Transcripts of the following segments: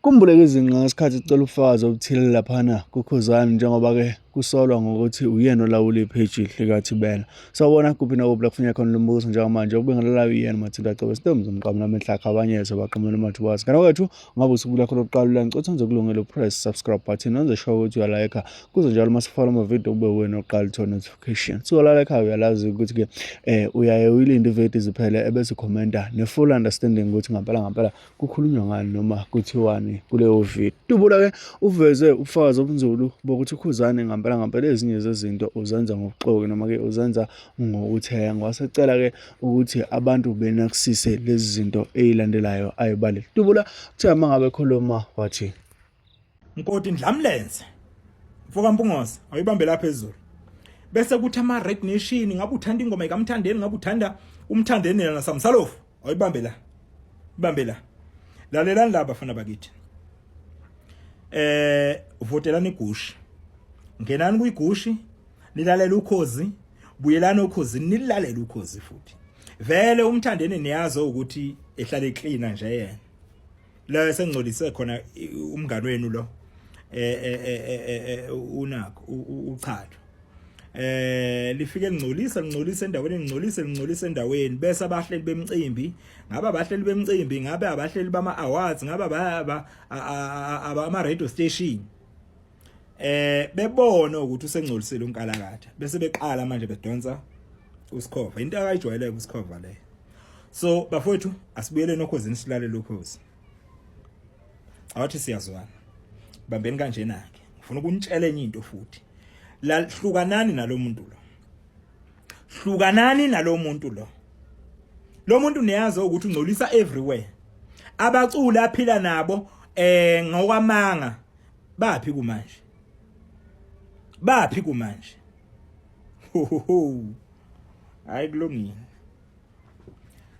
Kumbuleke Izinqa ngeskhathi kucelwa ubufakazi obuthile laphana kuKhuzani njengoba-ke kusolwa ngokuthi uyena olawula ipheji likaThibela. Sawubona kuphi nakuphi la kufuneka khona lo mbuzo njengamanje ukubingelela uyena Mathinta Cebe Sitembu zomqamu namehla akhabanye sobaqhamela mathubazi. Kanti kwethu ngabe usubula khona ukuqala la ngicotha nje kulungele press subscribe button wenze sure ukuthi uyalike kuze njalo masifollow ama video kube wena oqala uthola notification. Siyolala ekhaya uyalazi ukuthi ke uyaye uyilinde ivideo ziphele ebese commenta ne full understanding ukuthi ngempela kukhulunywa ngani noma kuthiwani kuleyo video. Tubula ke uveze ubufakazi obunzulu bokuthi uKhuzani ngempela ezinye zezinto uzenza ngobuxoki noma ke uzenza ngokuthenga. Wasecela ke ukuthi abantu benakusise lezi zinto ezilandelayo ayibalile. Tubula kuthiwa mangabe ekhuluma wathi Nkoti Ndlamlenze mfoka Mpungose awuyibambe lapha phezulu bese kuthi ama Red Nation ngabe uthanda ingoma ikaMthandeni ngabe uthanda uMthandeni na Samsalofu awuyibambe la ibambe la lalelani la bafana bakithi votelani igushi ngenani kuyigushi nilalela uKhozi buyelana uKhozi nilalela uKhozi futhi vele uMthandeni niyazo ukuthi ehlala eclean nje yena la sengcolise khona umngane wenu lo unakho uchatho lifike lingcolise endaweni endaweni bese abahleli bemcimbi ngabe abahleli bemcimbi ngabe abahleli bama awards ngabe ama radio station bebona ukuthi usengcolisile unkalakatha bese beqala manje bedonsa uSikhova into akayijwayele uSikhova le. So bafowethu asibuyele noKhuzini silale lokhozi awathi siyazwana bambeni kanjena ke ngifuna ukunitshela enye into futhi la hlukanani nalo muntu lo muntu niyazi ukuthi ungcolisa everywhere abaculi aphila nabo ngokwamanga baphi kumanje hayi kulungile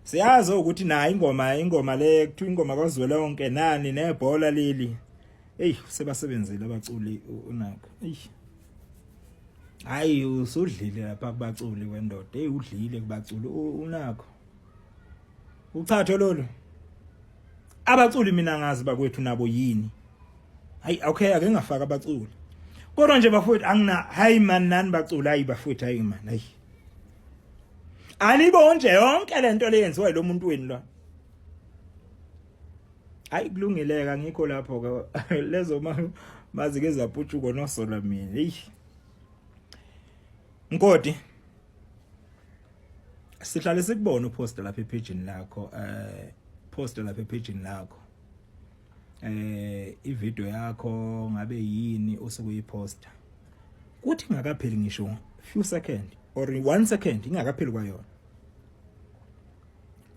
siyazi ukuthi na ingoma le kuthiwa ingoma kaZwelonke nani nebhola leli sebasebenzile abaculi unakho hayi usudlile lapha kubaculi wendoda udlile kubaculi unakho uchatho lolo abaculi mina ngazi bakwethu nabo yini hayi okay ake ngafaka abaculi kodwa nje bafowethu hayi man nani baculi hayi bafowethu hayi man hayi anibo nje yonke lento leyenziwa lo muntu wenu lo hayi kulungileka ngikho lapho ke lezo mazike zaphutshuko nosola mina Nkoti sihlale sikubona uposter lapha epageni lakho ivideo yakho ngabe yini osukuyiposter kuthi ngakapheli ngisho few second or 1 second ingakapheli kwayona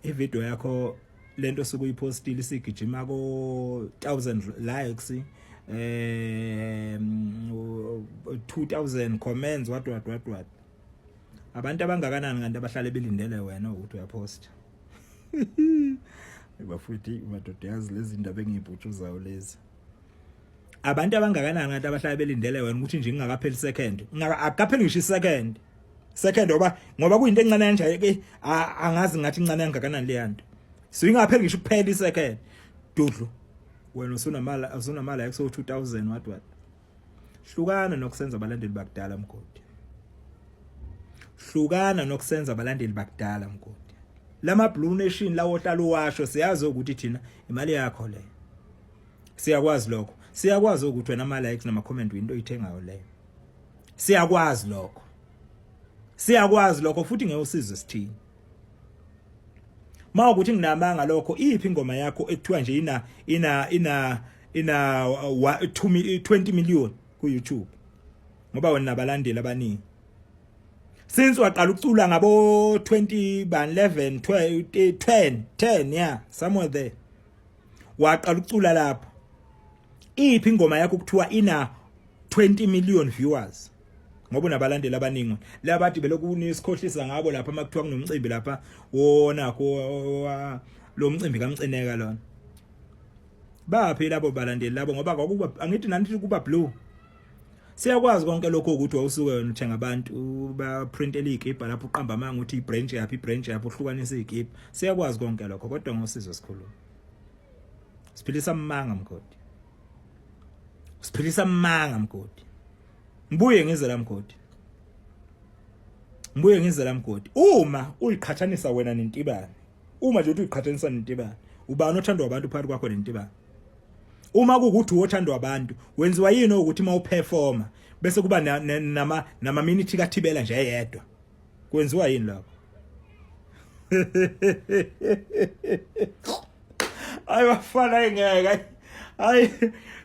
ivideo yakho lento osukuyipostile isigijima ko 1000 likes 2000 comments what abantu abangakanani kanti abahlale belindele wena ukuthi uyapost bafuthi madoda yazi lezi ndaba engiyibhutshuzayo lezi abantu abangakanani kanti abahlale belindele wena ukuthi nje ngingakapheli second akapheli ngisho second ngoba kuyinto encane kanje ke angazi ngathi incane kangakanani le yanto so ingapheli ngisho kuphela isecond dudlu wena usunamala yakho 2000 what hlukana nokusenza abalandeli bakudala Mgodi lama Blue Nation lawo hlalo washo siyazi ukuthi thina imali yakho le siyakwazi ukuthi wena ama likes nama comment into oyithengayo leyo siyakwazi lokho futhi ngeke usize sithini mawukuthi nginamanga lokho iphi ingoma yakho ekuthiwa nje ina 20 million ku YouTube ngoba wena nabalandeli abaningi since waqala ukucula ngabo 2011 10 yeah somewhere there waqala ukucula lapho iphi ingoma yakho kuthiwa ina 20 million viewers ngoba nabalandeli abaningi labathi belokunikhohlisa ngabo lapha makuthiwa kunomcimbi lapha wona lo mcimbi kaMcineka lona baphi labo balandeli labo ngoba kwakuba angithi nanithi kuba blue siyakwazi konke lokho ukuthi wawusuke wena uthenga abantu ba print eligipa lapho uqamba manga ukuthi ibranch yaphi uhlukanisa igipa siyakwazi konke lokho kodwa ngosizo sikhulu siphilisa mmanga mgodi siphilisa mmanga mgodi mbuye ngize la mgodi uma uyiqhathanisa wena nentibane uma nje uyiqhathanisa nentibane ubani othandwa abantu phakathi kwakho nentibane uma kukuthi uthandwa abantu wenziwa yini ukuthi mawuperforma bese kuba nama minute kathibela nje eyedwa kwenziwa yini lapho ayi bafana engeke ayi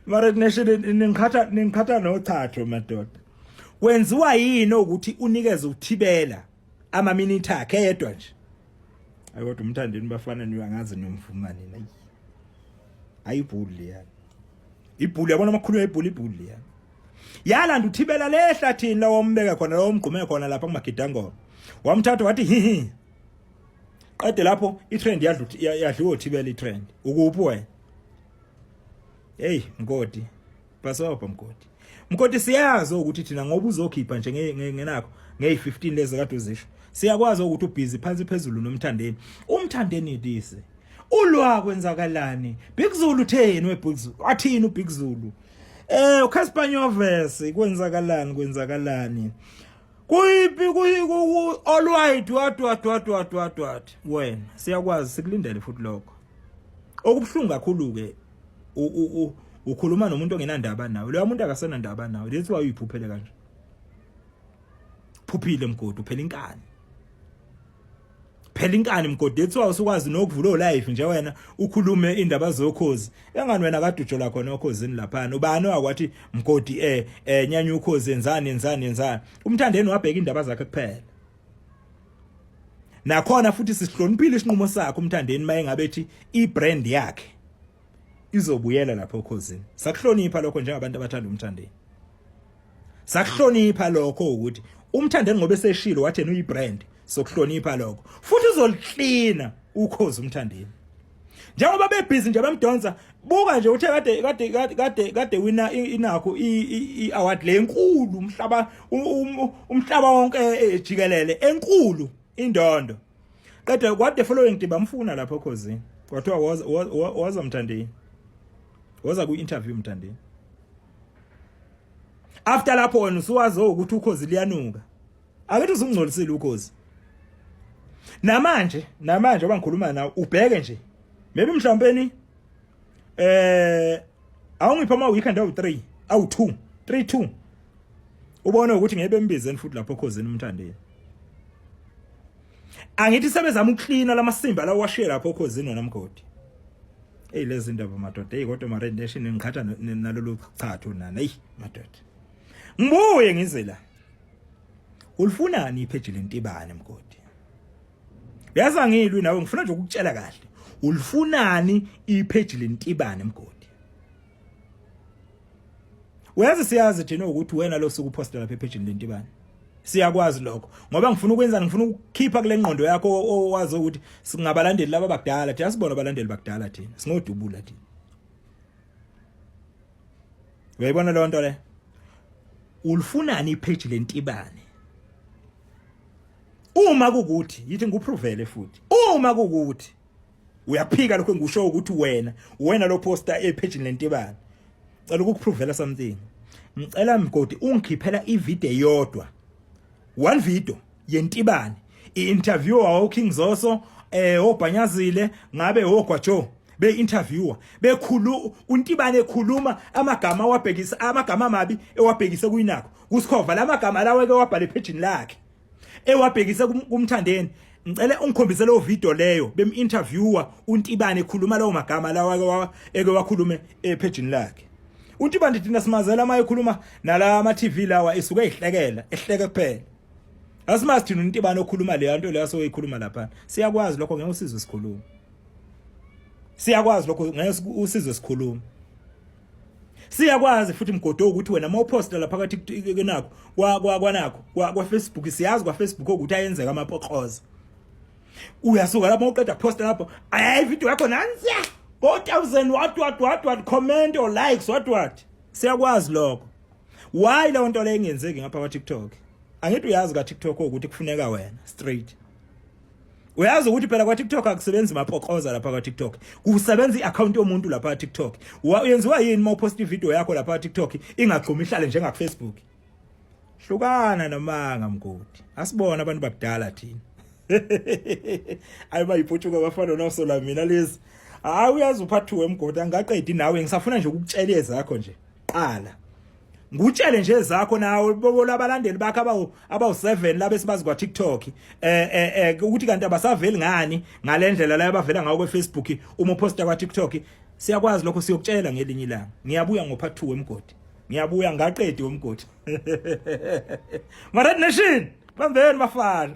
mara ningikhatha nothathu madoda kwenziwa yini ukuthi unikeze uthibela ama minute akhe eyedwa nje ayi kodwa umthandeni bafana niyangazi nomvuma nina ayibhuli yani ibhuli yabona amakhulu ibhuli yani yalanda uthibela lehlathini la wombeka khona la womgqume khona lapha kuMagidangoma wamthatha wathi hihi qede lapho itrend yadliwa uthibela itrend ukuphi wena hey mgodi pasopha mgodi siyazi ukuthi thina ngoba uzokhipha nje ngenakho nge15 lezi kade uzisho siyakwazi ukuthi ubhizi phansi phezulu nomthandeni umthandeni dise ulwa kwenzakalani Big Zulu utheni weBig Zulu athini uBig Zulu uKhaspanyoverse kwenzakalani kuyipi all white what wena siyakwazi sikulindele futhi lokho okubhlungu kakhulu ke ukhuluma nomuntu ongenandaba nawe lo muntu akasena ndaba nawe lethi wayiphuphele kanje phuphile mgodi phela inkani mgodi ethi usukwazi nokuvula live nje wena ukhulume indaba zokhozi engani wena kade ujola khona okhozini lapha ubani wakwathi mgodi nyanya ukhozi enzani umthandeni wabheka indaba zakhe kuphela nakhona futhi sihloniphile isinqumo sakhe umthandeni mayengabe ethi ibrand yakhe izobuyela lapho okhozini sakuhlonipha lokho njengabantu abathanda umthandeni sakuhlonipha lokho ukuthi umthandeni ngobe seshilo wathi yena uyibrand sokuhlonipha lokho futhi uzolihlina ukhozi umthandeni njengoba bebhizi nje bamdonsa buka nje uthe kade wina inakho iaward lenkulu umhlaba wonke jikelele enkulu indondo kade kwade following day bamfuna lapho okhozini kwathiwa waza mthandeni waza ku interview mthandeni after lapho wena usuwazi ukuthi ukhozi liyanuka akethi uzungcolisile ukhozi namanje abangikhuluma nawe ubheke nje maybe mhlawumpeni awungipha ama weekend awu3 awu2 3-2 ubone ukuthi ngebe mbizeni futhi lapho okhozini umthandeni angithi sebezama ukuklina lamasimba la washiya lapho okhozini wena mgodi lezi ndaba madoda kodwa ma Red Nation ngikhatha nalolu chatho nana madoda ngibuye ngize la ulifunani ipage lentibane mgodi yaza ngilwi nawe ngifuna nje ukukutshela kahle ulifunani ipage lentibane mgodi uyazi siyazi thina ukuthi wena lo sukuposta lapha epage lentibane siyakwazi lokho ngoba ngifuna ukukhipha kule ngqondo yakho owazi ukuthi singabalandeli laba bakudala thi asibona abalandeli bakudala thina singodubula thina uyayibona lo nto le ulifunani ipage lentibane uma kukuthi yithi nguprovele futhi uma kukuthi uyaphika lokho ngusho ukuthi wena lo poster epage lentibane cela ukuprovela something ngicela mgodi ungikhiphela ivideo yodwa one video yentibane iinterview wa King Zoso obhanyazile ngabe ogwajo be-interviewer untibane ekhuluma amagama wabhekisa amagama amabi ewabhekise kuyinakho kusikhova lamagama lawe ke wabhala epagini lakhe ewabhekise kumthandeni ngicela ungikhombise lo video leyo bem-interviewer untibane ekhuluma lawo magama lawa eke wakhulume epagini lakhe untibane thina simazela ama ekhuluma nala ama TV lawa esuke ehleke kuphela asimazi thina untibane okhuluma le nto leyo soyikhuluma lapha siyakwazi lokho ngeke usizwe sikhuluma siyakwazi lokho ngeke usizwe sikhuluma siyakwazi futhi mgodo ukuthi wena mawuposta lapha ka TikTok nakho kwa Facebook siyazi kwa Facebook ukuthi ayenzeka amapoqoza uyasuka lapho uqeda posta lapho ayi video yakho nansi 4000 what comment or likes what siyakwazi lokho why le nto le ingenzeki ngapha kwa TikTok angithi uyazi ka TikTok ukuthi kufuneka wena straight Uyazi ukuthi phela kwa TikTok akusebenzi mapokoza lapha kwa TikTok. Kusebenza iaccount yomuntu lapha kwa TikTok. Uyenziwa yini mawupost ivideo yakho lapha kwa TikTok ingagqumi ihlale njenga ku Facebook? Hlukana namanga mgodi. Asibona abantu bakudala thina. Ayiba iphutshuka bafana nosola mina lezi. Hayi uyazi uphathiwe emgodi angaqedi nawe ngisafuna nje ukukutshela ezakho nje. Qala. Ngutshele nje ezakho nawe bobola abalandeli bakhe abawu7 laba esibazi kwa TikTok ukuthi kanti abasaveli ngani ngalendlela la abavela ngawo kwe Facebook uma uposta kwa TikTok siyakwazi lokho siyokutshela ngelinye ilanga ngiyabuya ngophathiwe emgodi ngiyabuya ngaqedi wemgodi Mara Nation bambeni bafana